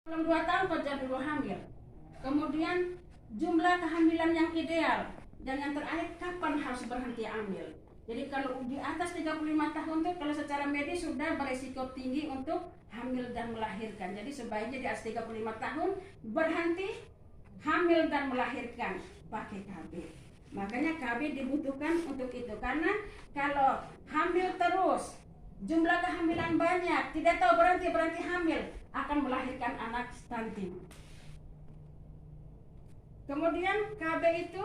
Belum 2 tahun kerja dulu hamil. Kemudian jumlah kehamilan yang ideal. Dan yang terakhir, kapan harus berhenti hamil. Jadi kalau di atas 35 tahun tuh kalau secara medis sudah beresiko tinggi untuk hamil dan melahirkan. Jadi sebaiknya di atas 35 tahun berhenti hamil dan melahirkan pakai KB. Makanya KB dibutuhkan untuk itu. Karena kalau hamil terus, jumlah kehamilan banyak, tidak tahu berhenti hamil, akan melahirkan anak stunting. Kemudian KB itu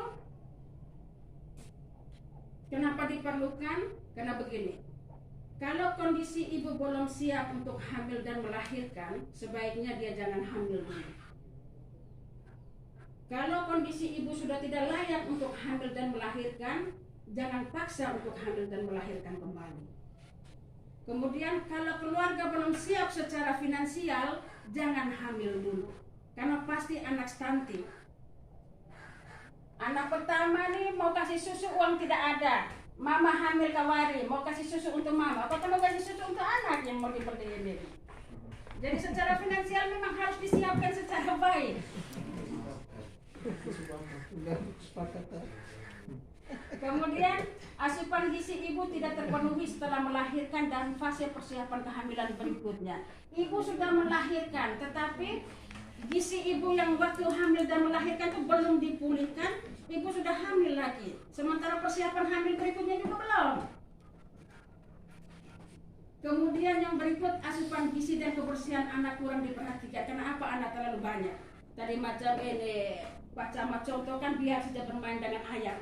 kenapa diperlukan? Karena begini, kalau kondisi ibu belum siap untuk hamil dan melahirkan, sebaiknya dia jangan hamil dulu. Kalau kondisi ibu sudah tidak layak untuk hamil dan melahirkan, jangan paksa untuk hamil dan melahirkan kembali. Kemudian kalau keluarga belum siap secara finansial, jangan hamil dulu, karena pasti anak stunting. Anak pertama nih mau kasih susu, uang tidak ada. Mama hamil kawari, mau kasih susu untuk mama, apakah mau kasih susu untuk anak yang mau dibeliin ini? Jadi secara finansial memang harus disiapkan secara baik. Kemudian asupan gizi ibu tidak terpenuhi setelah melahirkan dan fase persiapan kehamilan berikutnya. Ibu sudah melahirkan, tetapi gizi ibu yang waktu hamil dan melahirkan itu belum dipulihkan, ibu sudah hamil lagi. Sementara persiapan hamil berikutnya juga belum. Kemudian yang berikut, asupan gizi dan kebersihan anak kurang diperhatikan. Kenapa anak terlalu banyak? Tadi macam ini, Pak Camat contoh kan biar saja bermain dengan ayam.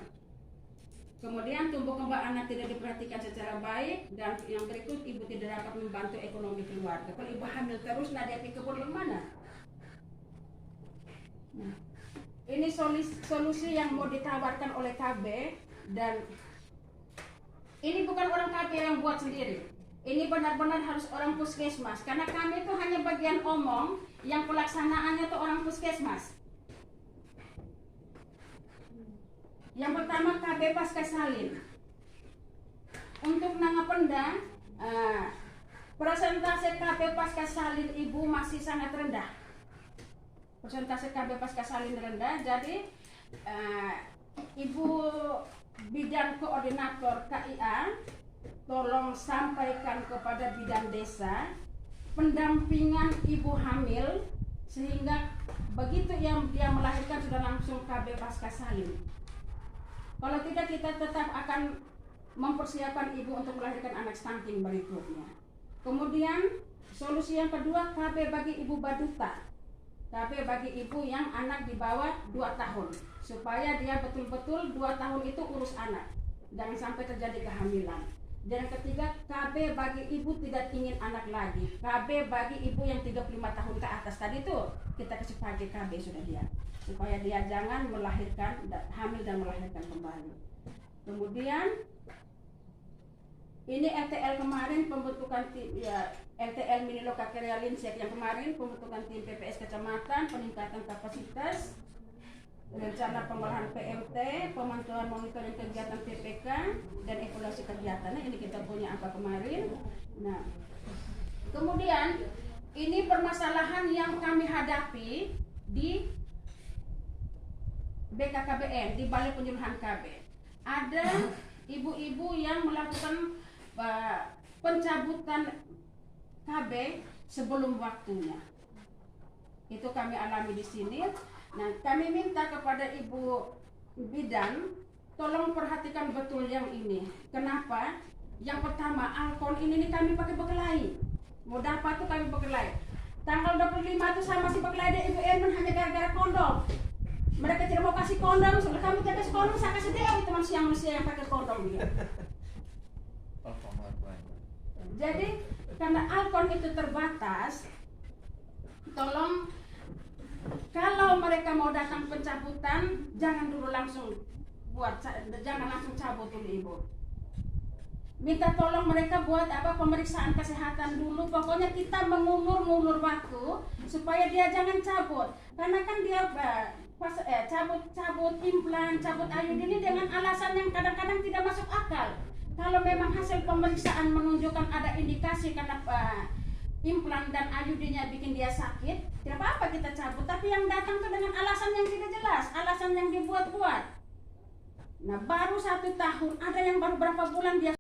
Kemudian tumbuh kembang anak tidak diperhatikan secara baik, dan yang berikut ibu tidak dapat membantu ekonomi keluarga. Kalau ibu hamil terus, nah dia pikir ke mana? Nah, ini solusi yang mau ditawarkan oleh KB, dan ini bukan orang KB yang buat sendiri. Ini benar-benar harus orang puskesmas, karena kami itu hanya bagian omong, yang pelaksanaannya itu orang puskesmas. Yang pertama KB pasca salin. Untuk Nangapenda, persentase KB pasca salin ibu masih sangat rendah. Persentase KB pasca salin rendah, jadi ibu bidang koordinator KIA tolong sampaikan kepada bidang desa pendampingan ibu hamil, sehingga begitu yang dia melahirkan sudah langsung KB pasca salin. Kalau tidak, kita tetap akan mempersiapkan ibu untuk melahirkan anak stunting berikutnya. Kemudian solusi yang kedua, KB bagi ibu baduta. KB bagi ibu yang anak di bawah 2 tahun, supaya dia betul-betul 2 tahun itu urus anak, jangan sampai terjadi kehamilan. Dan yang ketiga, KB bagi ibu tidak ingin anak lagi. KB bagi ibu yang 35 tahun ke atas. Tadi tuh kita kasih pakai KB sudah dia, supaya dia jangan melahirkan, hamil dan melahirkan kembali. Kemudian ini LTL kemarin, pembentukan tim, ya, LTL Mini Loka Karya Linsek yang kemarin, pembentukan tim PPS kecamatan, peningkatan kapasitas, rencana pengolahan PMT, pemantauan monitoring kegiatan PPK, dan evaluasi kegiatan. Nah, ini kita punya apa kemarin. Nah, kemudian ini permasalahan yang kami hadapi di BKKBN, di Balai Penyuluhan KB. Ada ibu-ibu yang melakukan pencabutan KB sebelum waktunya. Itu kami alami di sini. Nah, kami minta kepada ibu bidan, tolong perhatikan betul yang ini. Kenapa? Yang pertama, alkon ini kami pakai bekelai. Mau dapat tuh kami bekelai. Tanggal 25 itu saya masih bekelai di Ibu Erman hanya gara-gara kondom. Mereka tidak mau kasih kondom, setelah kami tidak kasih kondom, saya kasih dia teman manusia yang pakai kondom dia. Jadi karena alkon itu terbatas, tolong kalau mereka mau datang pencabutan, jangan dulu langsung jangan langsung cabut dulu ibu. Minta tolong mereka buat pemeriksaan kesehatan dulu. Pokoknya kita mengulur waktu supaya dia jangan cabut. Karena kan dia cabut implan, cabut IUD ini dengan alasan yang kadang-kadang tidak masuk akal. Kalau memang hasil pemeriksaan menunjukkan ada indikasi karena implan dan IUD-nya bikin dia sakit, tidak apa-apa kita cabut. Tapi yang datang tuh dengan alasan yang tidak jelas, alasan yang dibuat-buat. Nah baru 1 tahun, ada yang baru berapa bulan dia